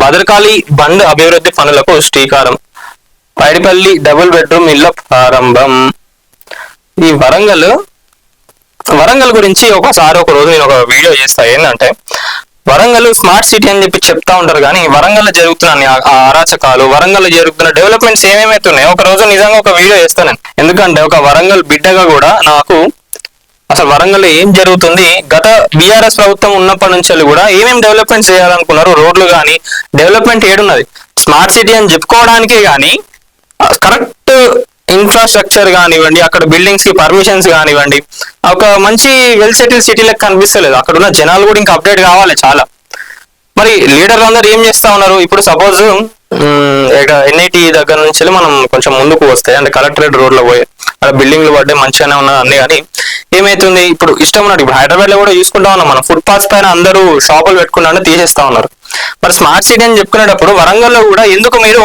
Bhadrakali bund అభివృద్ధి పనులకు శ్రీకారం. పైడిపల్లి డబుల్ బెడ్రూమ్ ఇళ్ల ప్రారంభం. ఈ వరంగల్ గురించి ఒకసారి ఒక రోజు నేను ఒక వీడియో చేస్తా. ఏంటంటే వరంగల్ స్మార్ట్ సిటీ అని చెప్పి చెప్తా ఉంటారు, కానీ వరంగల్ జరుగుతున్న అరాచకాలు, వరంగల్ జరుగుతున్న డెవలప్మెంట్స్ ఏమేమైతే ఉన్నాయో ఒక రోజు నిజంగా ఒక వీడియో చేస్తాను నేను. ఎందుకంటే ఒక వరంగల్ బిడ్డగా కూడా నాకు అసలు వరంగల్ ఏం జరుగుతుంది, గత బీఆర్ఎస్ ప్రభుత్వం ఉన్నప్పటి నుంచి కూడా ఏమేమి డెవలప్మెంట్స్ చేయాలనుకున్నారు, రోడ్లు కానీ డెవలప్మెంట్ ఏడున్నది, స్మార్ట్ సిటీ అని చెప్పుకోవడానికే కానీ కరెక్ట్ ఇన్ఫ్రాస్ట్రక్చర్ కానివ్వండి, అక్కడ బిల్డింగ్స్ కి పర్మిషన్స్ కానివ్వండి, ఒక మంచి వెల్ సెటిల్ సిటీలకు కనిపిస్తలేదు. అక్కడ ఉన్న జనాలు కూడా ఇంకా అప్డేట్ కావాలి చాలా. మరి లీడర్లు అందరూ ఏం చేస్తా ఉన్నారు? ఇప్పుడు సపోజ్ ఎన్ఐటి దగ్గర నుంచి మనం కొంచెం ముందుకు వస్తే అంటే కలెక్టరేట్ రోడ్ లో పోయి అక్కడ బిల్డింగ్లు పడ్డే మంచిగానే ఉన్నది అన్ని, కానీ ఏమైతుంది ఇప్పుడు ఇష్టం ఉన్నట్టు ఇప్పుడు హైదరాబాద్ లో కూడా చూసుకుంటా ఉన్నాం మనం, ఫుట్ పాత్స్ పైన అందరూ షాపులు పెట్టుకున్నా తీసేస్తా ఉన్నారు. మరి స్మార్ట్ సిటీ అని చెప్పుకునేటప్పుడు వరంగల్లో కూడా ఎందుకు మీరు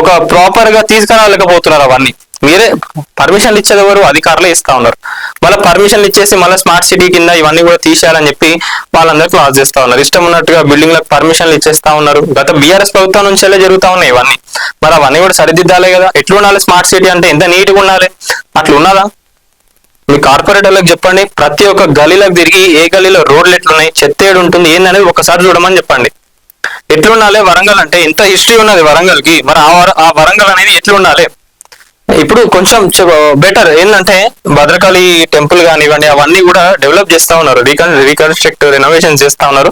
ఒక ప్రాపర్ గా తీసుకురాలేకపోతున్నారు? అవన్నీ మీరే పర్మిషన్లు ఇచ్చేది ఎవరు? అధికారులే ఇస్తా ఉన్నారు. మళ్ళీ పర్మిషన్లు ఇచ్చేసి మళ్ళీ స్మార్ట్ సిటీ కింద ఇవన్నీ కూడా తీసేయాలని చెప్పి వాళ్ళందరికీ లాస్ చేస్తా ఉన్నారు. ఇష్టం ఉన్నట్టుగా బిల్డింగ్లకు పర్మిషన్లు ఇచ్చేస్తా ఉన్నారు. గత బీఆర్ఎస్ ప్రభుత్వం నుంచి జరుగుతా ఉన్నాయి ఇవన్నీ. మరి అవన్నీ కూడా సరిదిద్దాలే కదా. ఎట్లా ఉండాలి స్మార్ట్ సిటీ అంటే? ఎంత నీట్గా ఉండాలి? అట్లా ఉన్నదా? మీ కార్పొరేటర్లకు చెప్పండి, ప్రతి ఒక్క గలీలకు తిరిగి ఏ గలీలో రోడ్లు ఎట్లున్నాయి, చెత్త ఏడు ఉంటుంది ఏందనేది ఒకసారి చూడమని చెప్పండి. ఎట్లుండాలి వరంగల్ అంటే? ఎంత హిస్టరీ ఉన్నది వరంగల్ కి, మరి ఆ వరంగల్ అనేది ఎట్లుండాలి? ఇప్పుడు కొంచెం బెటర్ ఏంటంటే భద్రకాళి టెంపుల్ కానివ్వండి అవన్నీ కూడా డెవలప్ చేస్తా ఉన్నారు, రీకన్స్ట్రక్ట్ రెనోవేషన్ చేస్తా ఉన్నారు.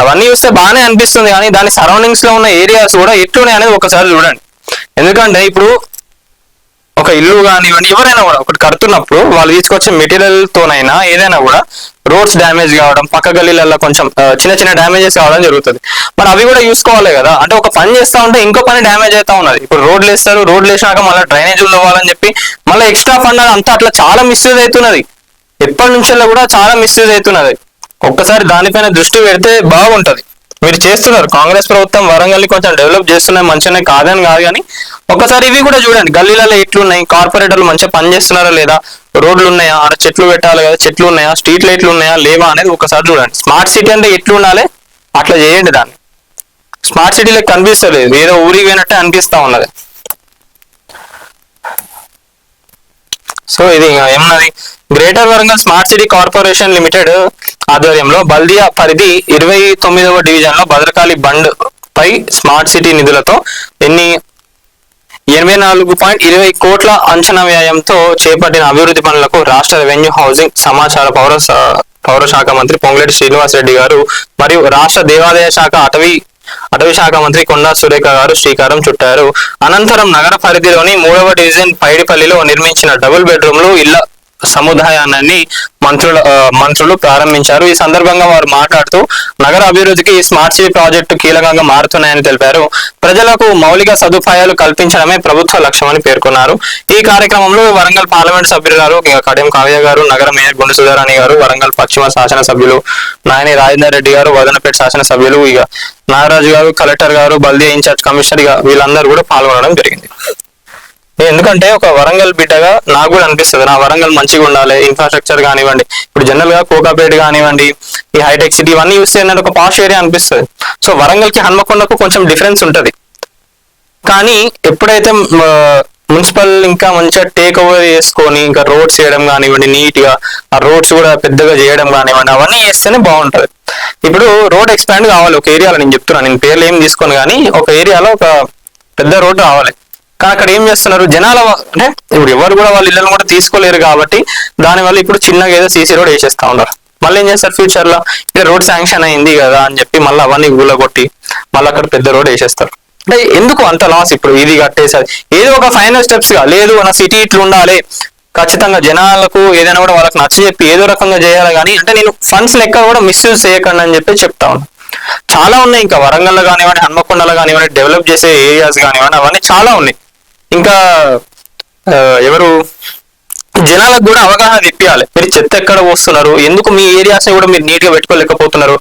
అవన్నీ చూస్తే బాగానే అనిపిస్తుంది, కానీ దాని సరౌండింగ్స్ లో ఉన్న ఏరియాస్ కూడా ఎట్లున్నాయి అనేది ఒకసారి చూడండి. ఎందుకంటే ఇప్పుడు ఒక ఇల్లు కానివ్వండి ఎవరైనా కూడా ఒకటి కడుతున్నప్పుడు వాళ్ళు తీసుకొచ్చే మెటీరియల్ తోనైనా ఏదైనా కూడా రోడ్స్ డ్యామేజ్ కావడం, పక్క గల్లీలలో కొంచెం చిన్న చిన్న డ్యామేజెస్ కావడం జరుగుతుంది. మరి అవి కూడా చూసుకోవాలి కదా. అంటే ఒక పని చేస్తా ఉంటే ఇంకో పని డ్యామేజ్ అవుతా ఉన్నది. ఇప్పుడు రోడ్లు వేస్తారు, రోడ్లు వేసినాక మళ్ళీ డ్రైనేజీలు అవ్వాలని చెప్పి మళ్ళీ ఎక్స్ట్రా ఫండ్ అంతా అట్లా చాలా మిస్యూజ్ అవుతున్నది. ఎప్పటి నుంచో కూడా చాలా మిస్యూజ్ అవుతున్నది. ఒక్కసారి దానిపైన దృష్టి పెడితే బాగుంటది. మీరు చేస్తున్నారు, కాంగ్రెస్ ప్రభుత్వం వరంగల్ని కొంచెం డెవలప్ చేస్తున్నాయి, మంచిగానే కాదని కాదు, కానీ ఒకసారి ఇవి కూడా చూడండి. గల్లీలలో ఎట్లున్నాయి, కార్పొరేటర్లు మంచిగా పని చేస్తున్నారా లేదా, రోడ్లు ఉన్నాయా, ఆడ చెట్లు పెట్టాలి కదా, చెట్లు ఉన్నాయా, స్ట్రీట్ లైట్లు ఉన్నాయా లేవా అనేది ఒకసారి చూడండి. స్మార్ట్ సిటీ అంటే ఎట్లు ఉండాలి అట్లా చేయండి దాన్ని. స్మార్ట్ సిటీలో కనిపిస్తలేదు, ఏదో ఊరికి పోయినట్టే అనిపిస్తా ఉన్నది. సో ఇది ఏమన్నది, greater Warangal smart city corporation limited ఆధ్వర్యంలో బల్దియా పరిధి 29వ డివిజన్ లో భద్రకాళి బండ్ పై స్మార్ట్ సిటీ నిధులతో 84.20 కోట్ల అంచనా వ్యయంతో చేపట్టిన అభివృద్ధి పనులకు రాష్ట్ర రెవెన్యూ, హౌసింగ్, సమాచార పౌర శాఖ మంత్రి పొంగులేటి శ్రీనివాస్ రెడ్డి గారు మరియు రాష్ట్ర దేవాదాయ శాఖ అటవీ శాఖ మంత్రి కొండా సురేఖ గారు శ్రీకారం చుట్టారు. అనంతరం నగర పరిధిలోని 3వ డివిజన్ పైడిపల్లిలో నిర్మించిన డబుల్ బెడ్రూమ్లు ఇళ్ల సముదాయాన్ని మంత్రులు ప్రారంభించారు. ఈ సందర్భంగా వారు మాట్లాడుతూ నగర అభివృద్ధికి స్మార్ట్ సిటీ ప్రాజెక్టు కీలకంగా మారుతున్నాయని తెలిపారు. ప్రజలకు మౌలిక సదుపాయాలు కల్పించడమే ప్రభుత్వ లక్ష్యమని పేర్కొన్నారు. ఈ కార్యక్రమంలో వరంగల్ పార్లమెంట్ సభ్యురాలు కడియం కావ్య గారు, నగర మేయర్ గుండు సుధారాణి గారు, వరంగల్ పశ్చిమ శాసన సభ్యులు నాయని రాజేందర్ రెడ్డి గారు, వదనపేట శాసన సభ్యులు నాగరాజు గారు, కలెక్టర్ గారు, బల్దియా ఇన్ఛార్జ్ కమిషనర్ వీళ్ళందరూ కూడా పాల్గొనడం జరిగింది. ఎందుకంటే ఒక వరంగల్ బిడ్డగా నాకు కూడా అనిపిస్తుంది, నా వరంగల్ మంచిగా ఉండాలి, ఇన్ఫ్రాస్ట్రక్చర్ కానివ్వండి, ఇప్పుడు జనరల్ గా కోకాపేట కానివ్వండి, ఈ హైటెక్ సిటీ ఇవన్నీ చూస్తే ఏంటంటే ఒక పాష్ ఏరియా అనిపిస్తుంది. సో వరంగల్ కి హన్మకొండకు కొంచెం డిఫరెన్స్ ఉంటది. కానీ ఎప్పుడైతే మున్సిపల్ ఇంకా మంచిగా టేక్ ఓవర్ చేసుకొని ఇంకా రోడ్స్ చేయడం కానివ్వండి, నీట్ గా ఆ రోడ్స్ కూడా పెద్దగా చేయడం కానివ్వండి, అవన్నీ చేస్తేనే బాగుంటది. ఇప్పుడు రోడ్ ఎక్స్పాండ్ కావాలి ఒక ఏరియాలో, నేను చెప్తున్నాను, నేను పేర్లు ఏం తీసుకోను, కానీ ఒక ఏరియాలో ఒక పెద్ద రోడ్డు రావాలి. కానీ అక్కడ ఏం చేస్తున్నారు జనాల, అంటే ఇప్పుడు ఎవరు కూడా వాళ్ళ ఇళ్ళని కూడా తీసుకోలేరు కాబట్టి దానివల్ల ఇప్పుడు చిన్నగా ఏదో సీసీ రోడ్ వేసేస్తా ఉన్నారు. మళ్ళీ ఏం చేస్తారు ఫ్యూచర్ లో, ఇక రోడ్ శాంక్షన్ అయింది కదా అని చెప్పి మళ్ళీ అవన్నీ కొట్టి మళ్ళీ అక్కడ పెద్ద రోడ్ వేసేస్తారు. అంటే ఎందుకు అంత లాస్? ఇప్పుడు ఇది కట్టేసారి ఏదో ఒక ఫైనల్ స్టెప్స్ గా, లేదు నా సిటీ ఇట్లా ఉండాలి, ఖచ్చితంగా జనాలకు ఏదైనా కూడా వాళ్ళకి నచ్చ చెప్పి ఏదో రకంగా చేయాలి, కానీ అంటే నేను ఫండ్స్ లెక్క కూడా మిస్యూజ్ చేయకండి అని చెప్పి చెప్తా ఉన్నాను. చాలా ఉన్నాయి ఇంకా వరంగల్లో కానివ్వండి, హన్మకొండలో కానివ్వండి, డెవలప్ చేసే ఏరియాస్ కానివ్వండి, అవన్నీ చాలా ఉన్నాయి. ఇంకా ఎవరు జనాలకు కూడా అవగాహన తెప్పియాలి. మీరు చెత్త ఎక్కడ పోస్తున్నారు, ఎందుకు మీ ఏరియాస్ ని కూడా మీరు నీట్ గా పెట్టుకోలేకపోతున్నారు,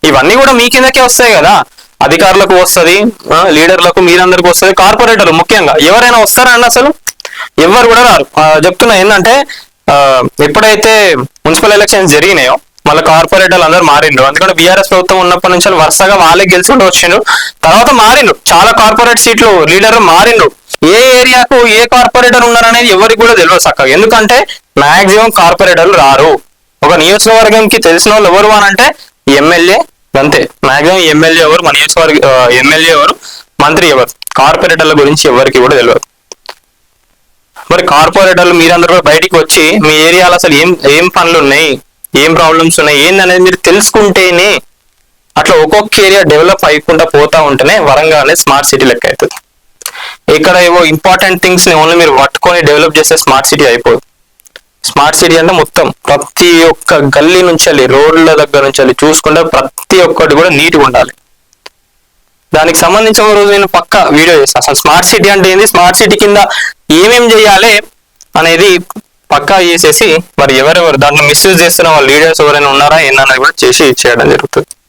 ఇవన్నీ కూడా మీ కిందకే వస్తాయి కదా. అధికారులకు వస్తుంది, లీడర్లకు, మీరందరికి వస్తుంది, కార్పొరేటర్లు ముఖ్యంగా ఎవరైనా వస్తారా అండి? అసలు ఎవరు కూడా రారు. చెప్తున్నా ఏంటంటే ఎప్పుడైతే మున్సిపల్ ఎలక్షన్స్ జరిగినాయో మళ్ళీ కార్పొరేటర్లు అందరూ మారిండ్రు. అందుకంటే బీఆర్ఎస్ ప్రభుత్వం ఉన్నప్పటి నుంచి వరుసగా వాళ్ళే గెలుచుకుంటూ వచ్చిండ్రు. తర్వాత మారిండ్రు, చాలా కార్పొరేట్ సీట్లు లీడర్ మారిండ్రు. ఏ ఏరియాకు ఏ కార్పొరేటర్ ఉన్నారనేది ఎవరికి కూడా తెలియదు చక్కగా. ఎందుకంటే మాక్సిమం కార్పొరేటర్లు రారు. ఒక నియోజకవర్గంకి తెలిసిన వాళ్ళు ఎవరు అని అంటే ఎమ్మెల్యే, అంతే. మాక్సిమం ఎమ్మెల్యే ఎవరు, మన నియోజకవర్గ ఎమ్మెల్యే ఎవరు, మంత్రి ఎవరు, కార్పొరేటర్ల గురించి ఎవరికి కూడా తెలియదు. మరి కార్పొరేటర్లు మీరందరూ కూడా బయటికి వచ్చి మీ ఏరియాలో అసలు ఏం ఏం పనులు ఉన్నాయి, ఏం ప్రాబ్లమ్స్ ఉన్నాయి ఏందనేది మీరు తెలుసుకుంటేనే, అట్లా ఒక్కొక్క ఏరియా డెవలప్ అయికుండా పోతా ఉంటేనే వరంగల్ అనేది స్మార్ట్ సిటీ లెక్క అవుతుంది. ఇక్కడ ఏవో ఇంపార్టెంట్ థింగ్స్ ని ఓన్లీ మీరు పట్టుకొని డెవలప్ చేస్తే స్మార్ట్ సిటీ అయిపోదు. స్మార్ట్ సిటీ అంటే మొత్తం ప్రతి ఒక్క గల్లీ నుంచి వెళ్ళి, రోడ్ల దగ్గర నుంచి వెళ్ళి చూసుకుంటే ప్రతి ఒక్కటి కూడా నీట్గా ఉండాలి. దానికి సంబంధించి ఒక రోజు నేను పక్క వీడియో చేస్తాను. అసలు స్మార్ట్ సిటీ అంటే ఏంది, స్మార్ట్ సిటీ కింద ఏమేం చేయాలి అనేది పక్కా చేసేసి, మరి ఎవరెవరు దాంట్లో మిస్యూజ్ చేస్తున్న వాళ్ళ లీడర్స్ ఎవరైనా ఉన్నారా ఏందన్నది కూడా చేసి చేయడం జరుగుతుంది.